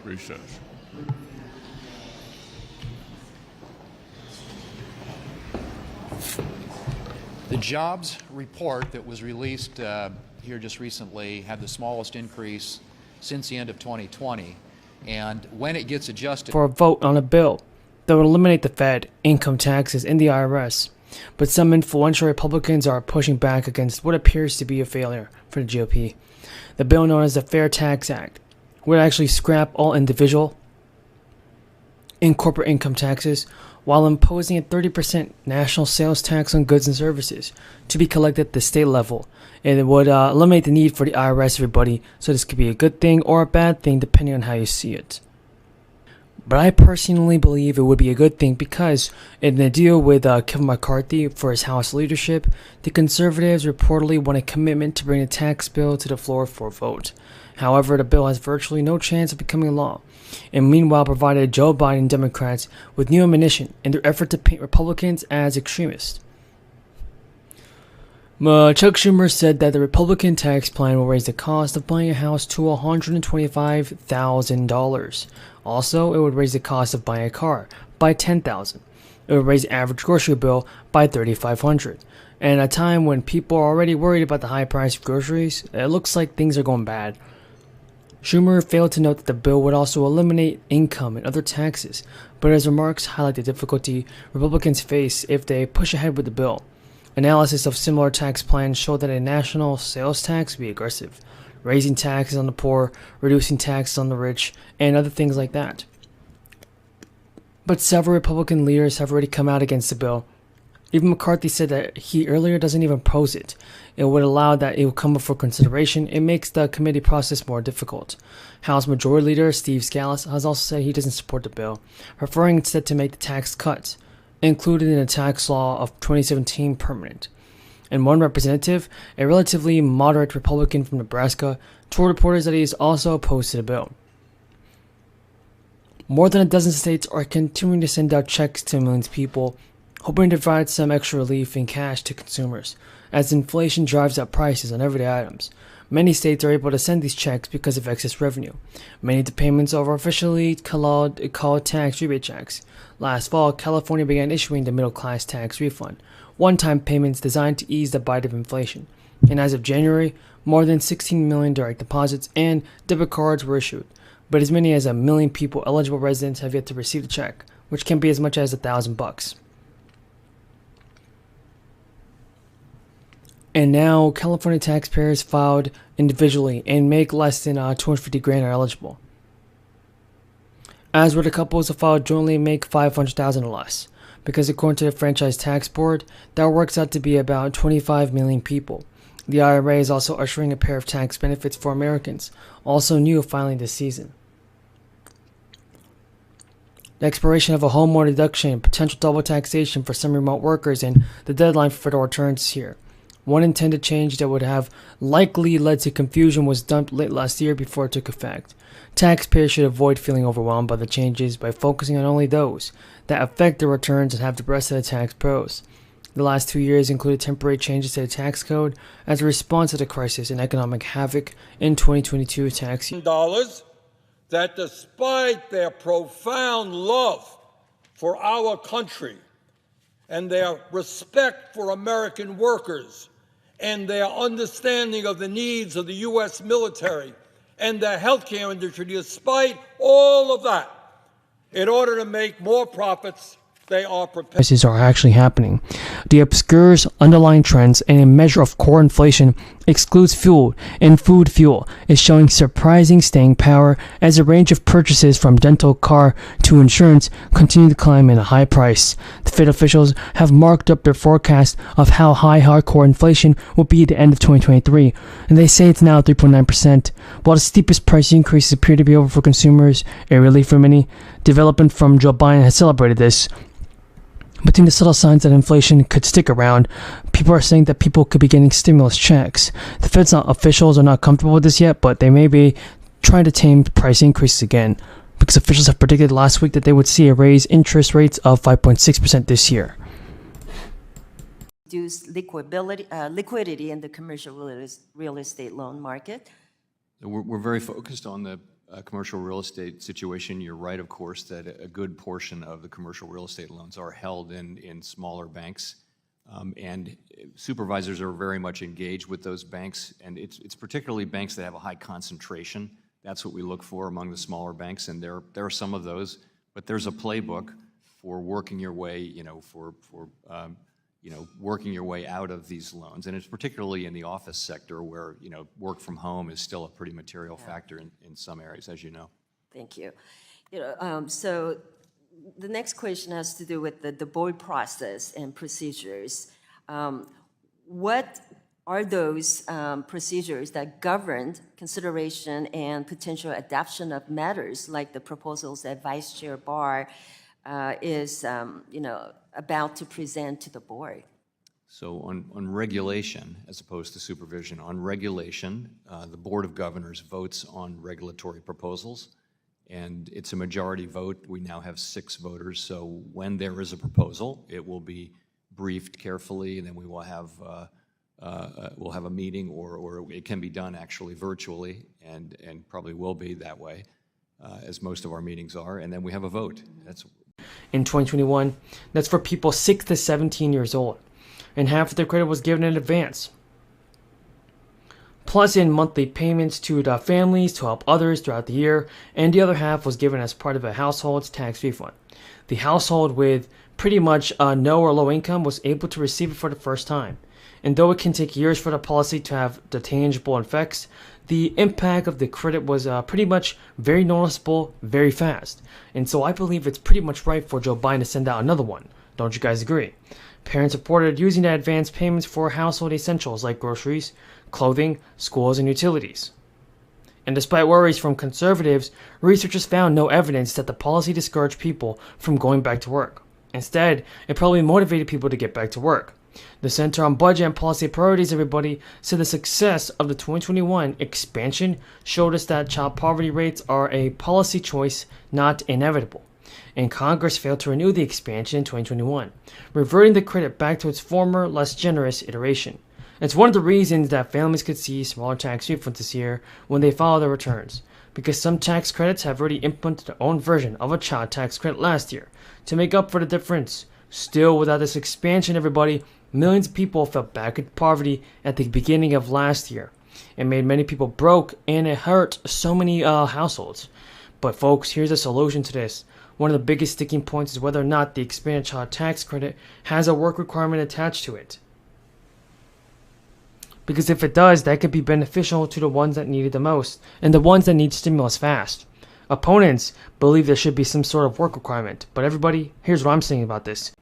Recess. The jobs report that was released here just recently had the smallest increase since the end of 2020. And when it gets adjusted for a vote on a bill that would eliminate the Fed, income taxes, and the IRS. But some influential Republicans are pushing back against what appears to be a failure for the GOP. The bill known as the Fair Tax Act would actually scrap all individual and corporate income taxes while imposing a 30% national sales tax on goods and services to be collected at the state level. And it would eliminate the need for the IRS, everybody. So this could be a good thing or a bad thing depending on how you see it. But I personally believe it would be a good thing because in the deal with Kevin McCarthy for his House leadership, the conservatives reportedly want a commitment to bring the tax bill to the floor for a vote. However, the bill has virtually no chance of becoming law, and meanwhile provided Joe Biden and Democrats with new ammunition in their effort to paint Republicans as extremists. Chuck Schumer said that the Republican tax plan will raise the cost of buying a house to $125,000. Also, it would raise the cost of buying a car by $10,000. It would raise the average grocery bill by $3,500. And at a time when people are already worried about the high price of groceries, it looks like things are going bad. Schumer failed to note that the bill would also eliminate income and other taxes, but his remarks highlight the difficulty Republicans face if they push ahead with the bill. Analysis of similar tax plans showed that a national sales tax would be aggressive, raising taxes on the poor, reducing taxes on the rich, and other things like that. But several Republican leaders have already come out against the bill. Even McCarthy said that he earlier doesn't even oppose it. It would allow that it will come before consideration. It makes the committee process more difficult. House Majority Leader Steve Scalise has also said he doesn't support the bill, preferring instead to make the tax cuts included in the tax law of 2017 permanent. And one representative, a relatively moderate Republican from Nebraska, told reporters that he is also opposed to the bill. More than a dozen states are continuing to send out checks to millions of people, hoping to provide some extra relief in cash to consumers, as inflation drives up prices on everyday items. Many states are able to send these checks because of excess revenue. Many of the payments are officially called tax rebate checks. Last fall, California began issuing the middle-class tax refund, one-time payments designed to ease the bite of inflation. And as of January, more than 16 million direct deposits and debit cards were issued. But as many as 1 million people, eligible residents, have yet to receive the check, which can be as much as $1,000. And now, California taxpayers filed individually and make less than $250,000 are eligible. As were the couples who filed jointly and make $500,000 or less, because according to the Franchise Tax Board, that works out to be about 25 million people. The IRA is also ushering a pair of tax benefits for Americans, also new filing this season. The expiration of a homeowner deduction, potential double taxation for some remote workers, and the deadline for federal returns is here. One intended change that would have likely led to confusion was dumped late last year before it took effect. Taxpayers should avoid feeling overwhelmed by the changes by focusing on only those that affect their returns and have the rest of the tax pros. The last 2 years included temporary changes to the tax code as a response to the crisis and economic havoc in 2022 tax year. That despite their profound love for our country and their respect for American workers and their understanding of the needs of the U.S. military and the healthcare industry, despite all of that, in order to make more profits, they are prepared. Prices are actually happening. The obscures underlying trends and a measure of core inflation excludes fuel, and food fuel is showing surprising staying power as a range of purchases from dental, car to insurance continue to climb at a high price. The Fed officials have marked up their forecast of how high hardcore inflation will be at the end of 2023, and they say it's now 3.9%. While the steepest price increases appear to be over for consumers, a relief for many, development from Joe Biden has celebrated this. Between the subtle signs that inflation could stick around, people are saying that people could be getting stimulus checks. The Fed's officials are not comfortable with this yet, but they may be trying to tame the price increases again, because officials have predicted last week that they would see a raise interest rates of 5.6% this year. Reduce liquidity in the commercial real estate loan market. We're very focused on the commercial real estate situation, you're right, of course, that a good portion of the commercial real estate loans are held in smaller banks. And supervisors are very much engaged with those banks, and it's particularly banks that have a high concentration. That's what we look for among the smaller banks, and there are some of those, but there's a playbook for working your way, working your way out of these loans, and it's particularly in the office sector where work from home is still a pretty material factor in some areas, as you know. Thank you. So the next question has to do with the board process and procedures. What are those procedures that govern consideration and potential adoption of matters like the proposals that Vice Chair Barr is, about to present to the board? So on regulation, as opposed to supervision, on regulation, the Board of Governors votes on regulatory proposals, and it's a majority vote. We now have 6 voters, so when there is a proposal, it will be briefed carefully, and then we will have we'll have a meeting, or it can be done actually virtually, and probably will be that way, as most of our meetings are, and then we have a vote. That's In 2021, that's for people 6 to 17 years old, and half of their credit was given in advance, plus in monthly payments to the families to help others throughout the year, and the other half was given as part of a household's tax refund. The household with pretty much no or low income was able to receive it for the first time, and though it can take years for the policy to have the tangible effects, the impact of the credit was pretty much very noticeable very fast. And so I believe it's pretty much right for Joe Biden to send out another one. Don't you guys agree? Parents reported using the advance payments for household essentials like groceries, clothing, schools, and utilities. And despite worries from conservatives, researchers found no evidence that the policy discouraged people from going back to work. Instead, it probably motivated people to get back to work. The Center on Budget and Policy Priorities, everybody, said the success of the 2021 expansion showed us that child poverty rates are a policy choice, not inevitable. And Congress failed to renew the expansion in 2021, reverting the credit back to its former, less generous iteration. It's one of the reasons that families could see smaller tax refunds this year when they file their returns, because some tax credits have already implemented their own version of a child tax credit last year to make up for the difference. Still, without this expansion, everybody, millions of people fell back into poverty at the beginning of last year. It made many people broke, and it hurt so many households. But folks, here's a solution to this. One of the biggest sticking points is whether or not the expanded child tax credit has a work requirement attached to it. Because if it does, that could be beneficial to the ones that need it the most, and the ones that need stimulus fast. Opponents believe there should be some sort of work requirement, but everybody, here's what I'm saying about this.